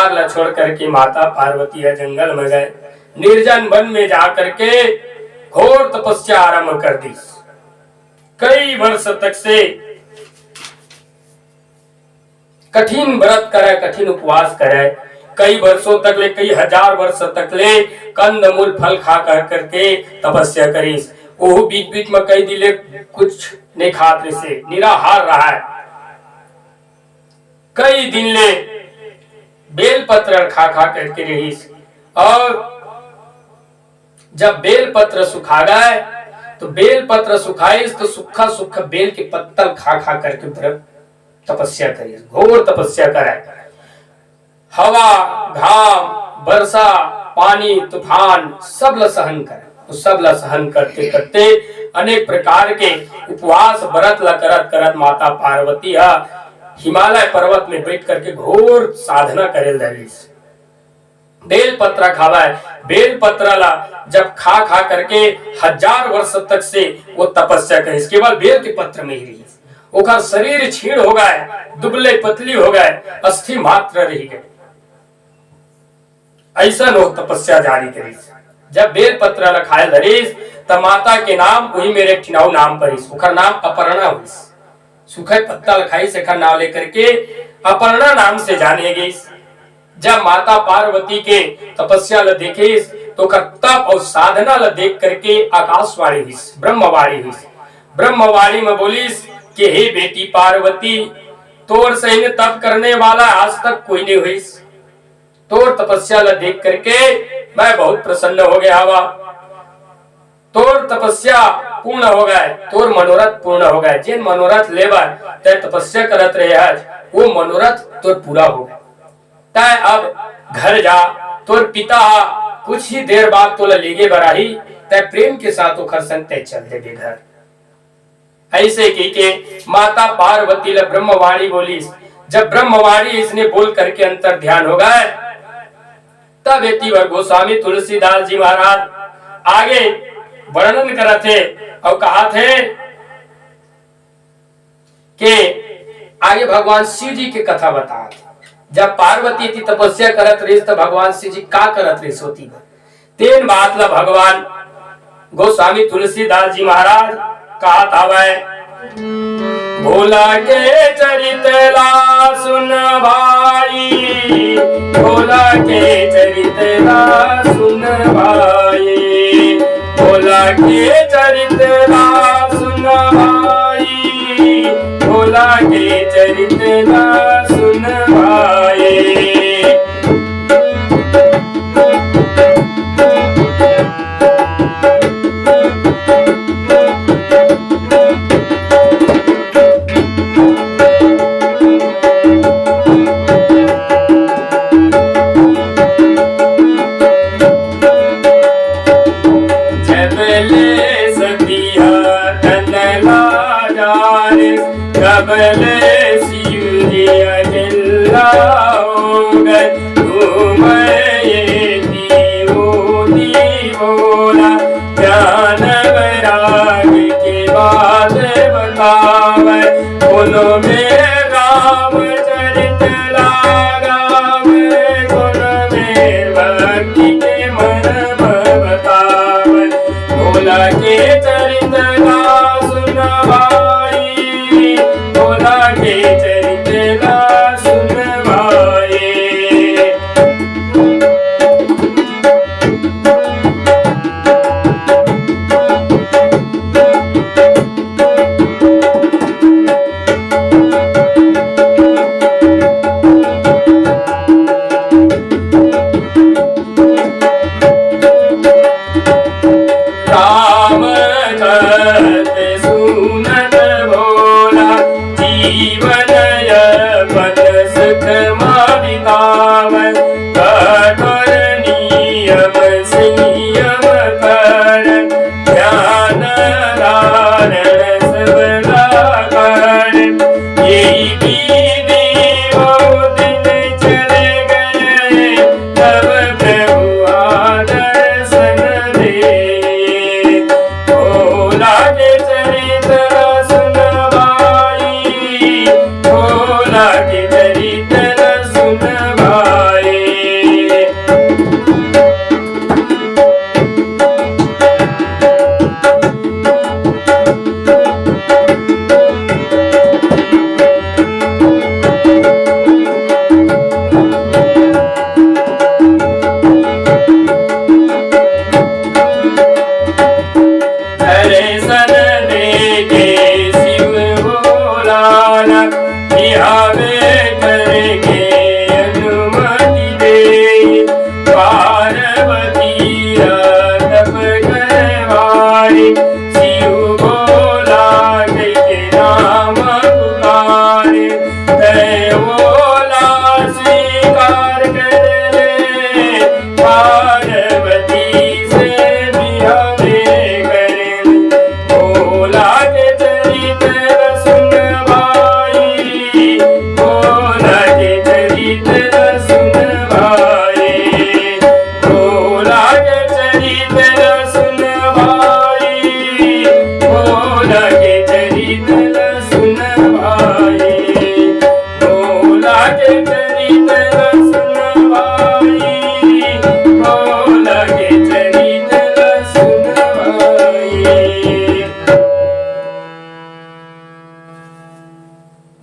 परिवार ला छोड़ करके माता पार्वती जंगल में गए। निर्जन वन में जाकर के घोर तपस्या आरंभ कर दी। कई वर्ष तक से कठिन व्रत करे, कठिन उपवास करे, कई वर्षों तक ले, कई हजार वर्ष तक ले कंद मूल फल खा कर करके तपस्या करी। वो बीच बीच में कई दिले कुछ नहीं खाते से निराहार रहा है। कई दिन ले बेल पत्र खा खा करके रही। और जब बेल पत्र सुखा गए तो बेल पत्र सुखाई तो सूखा सूखा बेल के पत्तल खा खा करके व्रत तपस्या करी, घोर तपस्या करे। हवा, घाम, वर्षा, पानी, तूफान सब ला सहन करे। तो सब ला सहन करते करते अनेक प्रकार के उपवास व्रत ला करत करत माता पार्वती हिमालय पर्वत में बैठ करके घोर साधना करे लगी। बेल पत्र खावा, बेल पत्र ला जब खा खा करके हजार वर्ष तक से वो तपस्या करे, केवल बेल के पत्र में ही रही। ओकर शरीर छीण हो गए, दुबले पतली हो गए, अस्थि मात्र रह गए। ऐसा वो तपस्या जारी करी। जब बेल पत्र ला खाए धरीस तब माता के नाम वही मेरे ठिनाऊ नाम परिस, ओकर नाम अपर्णा हुई। सूखे पत्ता खाई से नाम लेकर के अपर्णा नाम से जाने गई। जब माता पार्वती के तपस्या ला देखे तो तप और साधना ला देख करके आकाशवाणी हुई, ब्रह्मवाणी हुई। ब्रह्मवाणी में बोलीस कि हे बेटी पार्वती, तोर सही तप करने वाला आज तक कोई नहीं हुई। तोर तपस्या ला देख करके मैं बहुत प्रसन्न हो गया हवा। तोर तपस्या पूर्ण हो गए, तोर मनोरथ पूर्ण हो गए। जिन मनोरथ लेवर तय तपस्या करत रहे आज वो मनोरथ तोर पूरा हो गए। तय अब घर जा, तोर पिता कुछ ही देर बाद तोला लेगे बराही, तय प्रेम के साथ ओखर संग तय चल देगे घर। ऐसे की के माता पार्वती ला ब्रह्मवाणी बोली। जब ब्रह्मवाणी इसने बोल करके अंतर ध्यान हो गए तब एतिवर गोस्वामी तुलसीदास जी महाराज आगे वर्णन करते थे और कहा थे कि आगे भगवान शिव जी की कथा बता। जब पार्वती की तपस्या करत रही तो भगवान शिव जी का करत रही सोती तेन बात ला भगवान गोस्वामी तुलसीदास जी महाराज कहा था भोला के चरित ला सुन भाई, भोला के चरित ला सुन भाई, भोला के चरित ला सुन भाई, भोला के चरित ला सुन भाई। सबले शिव जी अकेला हो गए, घूमे बोला ज्ञान वैराग की बात बतावे, बोलो में राम चरित लगावे, बोलो में भक्ति के मन बतावे, भोला के चरित ला सुन भाई, भोला के चरित ला सुन भाई। राम कहत सुनत भोला, जीवन पद सुख मावितावै, कठोर नियम संयम कर, ध्यान धारण सबला कर, यही विधि बहुत दिन चले गए, तब प्रभु आदर्शन दे, भोला के चरित सुन भाई,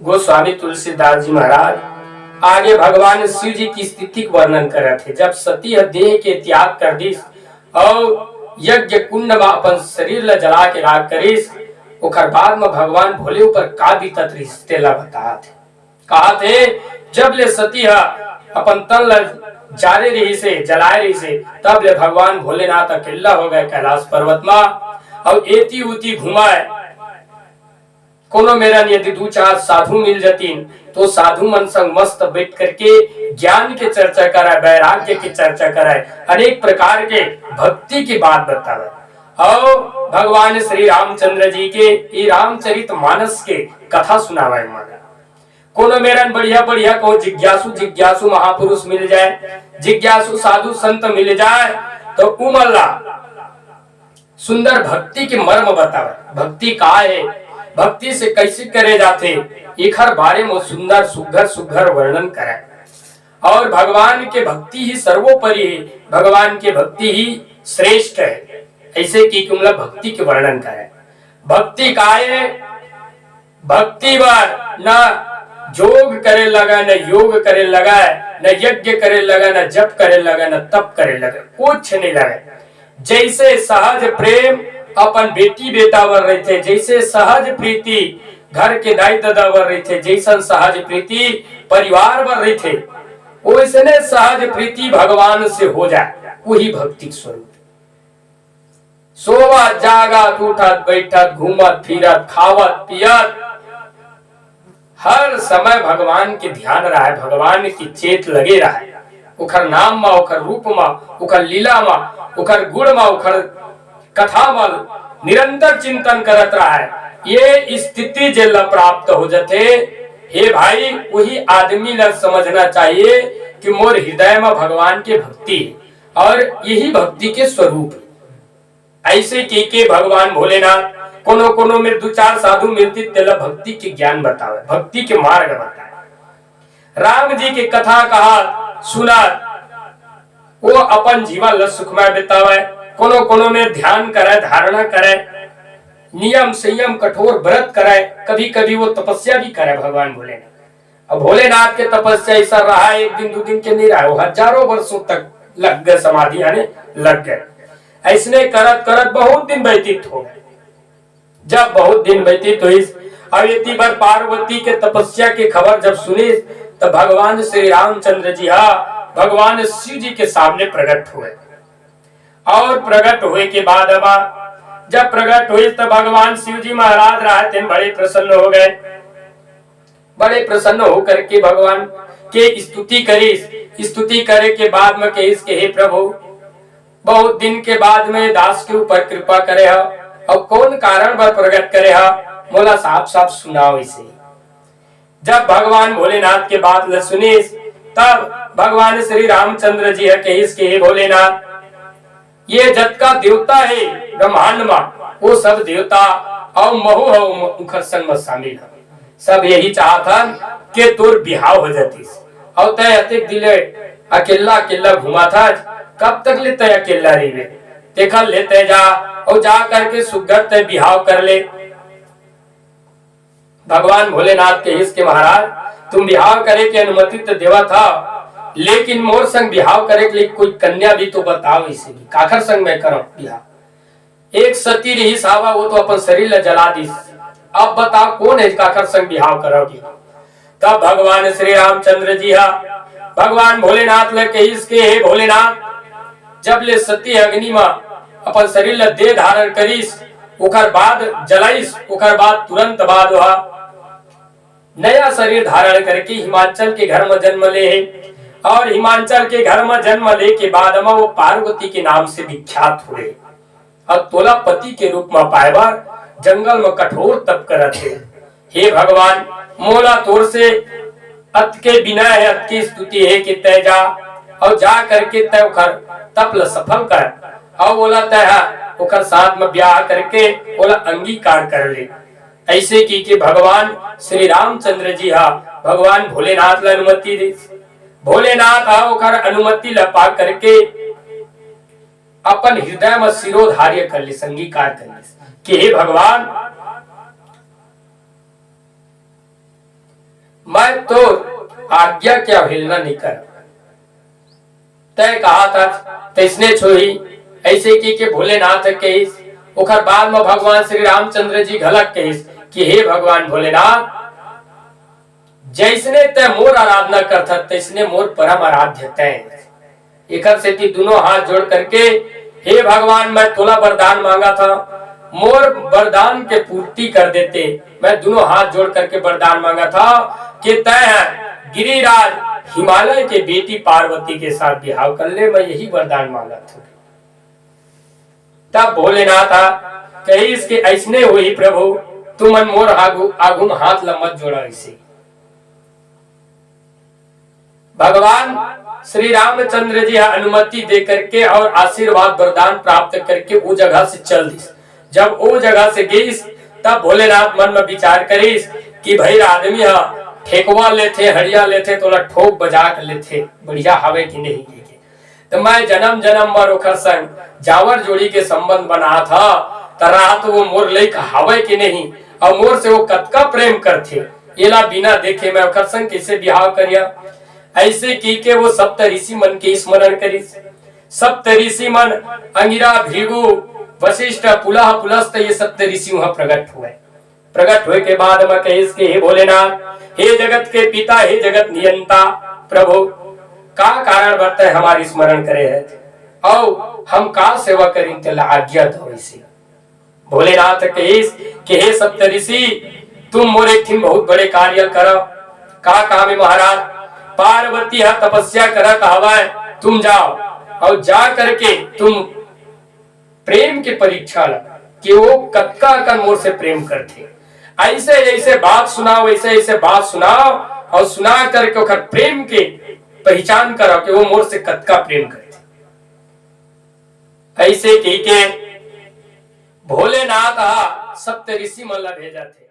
गोस्वामी तुलसीदास जी महाराज आगे भगवान शिव जी की स्थिति का वर्णन कर रहे थे। जब सती देह के त्याग कर दी और यज्ञ कुंड में अपन शरीर ला जला के राख करीस, ओकर बाद में भगवान भोले ऊपर का बीतत रिश्ते ला बता थे। कहा थे जब ले सती अपन तन ला जारे रही से जलाए रही से, तब ले भगवान भोलेनाथ अकेला हो गए कैलाश पर्वत में और एती उती घुमाए। कोनो मेरा यदि दो चार साधु मिल जातीन तो साधु मन संग मस्त बैठ करके ज्ञान के चर्चा कराए, वैराग्य की चर्चा कराए, अनेक प्रकार के भक्ति की बात बतावे। और भगवान श्री रामचंद्र जी के रामचरित मानस के कथा सुनावे। कोनो मेरा बढ़िया बढ़िया को जिज्ञासु महापुरुष मिल जाए, जिज्ञासु साधु संत मिल जाए तो उमल्ला सुंदर भक्ति के मर्म बतावे। भक्ति का है, भक्ति से कैसे करे जाते, एक हर बारे में सुंदर सुघर सुघर वर्णन करे। और भगवान के भक्ति ही सर्वोपरि है, भगवान के भक्ति ही श्रेष्ठ है। ऐसे की कुमला भक्ति के वर्णन करे। भक्ति का है, भक्ति बार न जोग करे लगा, न योग करे लगा, न यज्ञ करे लगा, न जप करे लगा, न तप करे लगा, कुछ नहीं लगा। जैसे सहज प्रेम अपन बेटी बेटा वर रहे थे, जैसे सहज प्रीति घर के दाई दादा वर रहे थे, जैसा सहज प्रीति परिवार वर रहे थे, वैसने सहज प्रीति भगवान से हो जाए, वही भक्ति स्वरूप। सोवत जागत उठत बैठत घूमत फिरत खावत पियत हर समय भगवान के ध्यान रहा, भगवान की चेत लगे रहा। उखर नाम में, उखर रूप में, उखर लीला में, उखर गुण में, उखर कथा में निरंतर चिंतन करत रहा है। ये स्थिति जिला प्राप्त हो जाते, हे भाई वही आदमी ला समझना चाहिए कि मोर हृदय में भगवान के भक्ति है और यही भक्ति के स्वरूप है। ऐसे के भगवान भोलेनाथ कोनो कोनो में दो चार साधु मिलती तेला भक्ति के ज्ञान बतावे, भक्ति के मार्ग बताए। राम जी की कथा कहा सुना, वो अपन जीवन ल सुखमय बितावे। कोनो कोनो में ध्यान करे, धारणा करे, नियम संयम कठोर व्रत करे, कभी कभी वो तपस्या भी करे भगवान भोलेनाथ। अब भोलेनाथ के तपस्या ऐसा रहा एक दिन दो दिन के नहीं रहा, वो हजारों वर्षों तक लग गए, समाधि आने लग गए। ऐसने करत करत बहुत दिन व्यतीत हो गए। जब बहुत दिन व्यतीत हुई, अब इतनी बार पार्वती के तपस्या की खबर जब सुनी तो भगवान श्री रामचंद्र जी भगवान शिव जी के सामने प्रकट हुए। और प्रकट हुए के बाद जब प्रकट हुए तो भगवान शिव जी महाराज रहते बड़े प्रसन्न हो गए। बड़े प्रसन्न होकर के भगवान के स्तुति करी। स्तुति करे के बाद में कहिस के हे प्रभु, बहुत दिन के बाद में दास के ऊपर कृपा करे और कौन कारण पर प्रकट करे मोला साफ साफ सुनाओ इसे। जब भगवान भोलेनाथ के बात ल सुनी तब भगवान श्री रामचंद्र जी कहिस के हे भोलेनाथ, ये जत का देवता है ब्रह्मांड में, वो सब देवता और महू मुखर संग में शामिल है। सब यही चाहता कि तोर बिहाव हो जाती और तय अतिक दिले अकेला अकेला घुमा था, कब तक ले तय अकेला रही वे, देखा लेते जा और जा करके सुगत तय बिहाव कर ले। भगवान भोलेनाथ के इसके महाराज, तुम बिहाव करे की अनुमति तो देवा था, लेकिन मोर संग बिहाव करे के लिए कोई कन्या भी तो बताओ, इसे काखर संग मैं करो बिहाव। एक सती रही सावा, वो तो अपन शरीर ला जला दी, अब बताओ कौन है काखर संग बिहाव करोगी। तब भगवान श्री रामचंद्र जी भगवान भोलेनाथ ले इसके हे भोलेनाथ, जब ले सती अग्नि में अपन शरीर ला देह धारण करीस, उकर बाद जलाइस, उकर बाद तुरंत बाद वह नया शरीर धारण करके हिमाचल के घर में जन्म ले है। और हिमाचल के घर में जन्म ले के बाद में वो पार्वती के नाम से विख्यात हुए और तोला पति के रूप में पाएबार जंगल में कठोर तप करत है। हे भगवान, मोला तोर से अत के बिना है, अत की स्तुति है कि तय जा और जा करके तय कर तप ल सफल कर और बोला तय ओकर साथ में ब्याह करके बोला अंगीकार कर ले। ऐसे की कि भगवान श्री रामचंद्र जी भगवान भोलेनाथ ला अनुमति दी। भोलेनाथ ओकर अनुमति ला पा करके अपन हृदय में शिरोधार्य कर ले, अंगीकार कर ले कि हे भगवान, मैं तो आज्ञा की अवहेलना नहीं कर। तय कहा था तैसने छोही ऐसे की के भोलेनाथ के ओखर बाद में भगवान श्री रामचंद्र जी घलक के कि हे भगवान भोलेनाथ, जैसने तय मोर आराधना करता तैसने मोर परम आराध्य तय। एकर से दोनों हाथ जोड़ करके हे भगवान, मैं तोला वरदान मांगा था, मोर वरदान के पूर्ति कर देते। मैं दोनों हाथ जोड़ करके वरदान मांगा था कि तय गिरिराज हिमालय के बेटी पार्वती के साथ विवाह कर ले, मैं यही वरदान मांगा था। तब भोलेनाथ कही इसके ऐसने हुई प्रभु, तुम मन मोर आगुम हाथ लमत जोड़ा। इसे भगवान श्री रामचंद्र जी अनुमति दे करके और आशीर्वाद वरदान प्राप्त करके वो जगह से चल दी। जब वो जगह से गई तब भोलेनाथ मन में विचार करीस कि भाई आदमी ठेकवा लेते, हड़िया लेते, तो ठोक बजा कर लेते, बढ़िया हवे कि नहीं। तो मैं जन्म जन्म मर ओखर संग जावर जोड़ी के संबंध बना था, तरा तो वो मोर लेक हवे कि नहीं, और मोर से वो कतका प्रेम करते, एला बिना देखे मैं ओखर संग कैसे विवाह करिया। ऐसे की के वो सप्त ऋषि मन के स्मरण करी। सप्त ऋषि मन अंगिरा, भृगु, वशिष्ठ, पुलह, पुलस्त, ये सप्त ऋषि वहां प्रकट हुए। प्रकट हुए के बाद मैं कहिस के हे भोलेनाथ, हे जगत के पिता, हे जगत नियंता प्रभु, का कारण बरते हमारी स्मरण करे है और हम का सेवा करें तेला आज्ञा दो। इसे भोलेनाथ कहिस कि हे सप्त ऋषि, तुम मोरे थिन बहुत बड़े कार्य करो। का काम है महाराज? पार्वती है तपस्या करा कहवा है, तुम जाओ और जा करके तुम प्रेम की परीक्षा ला कि वो कक्का का मोर से प्रेम करते। ऐसे ऐसे बात सुनाओ, ऐसे ऐसे बात सुनाओ और सुना करके ओकर प्रेम के पहचान करो कि वो मोर से कक्का प्रेम करते। ऐसे की के भोलेनाथ सप्त ऋषि मन ला भेजा थे।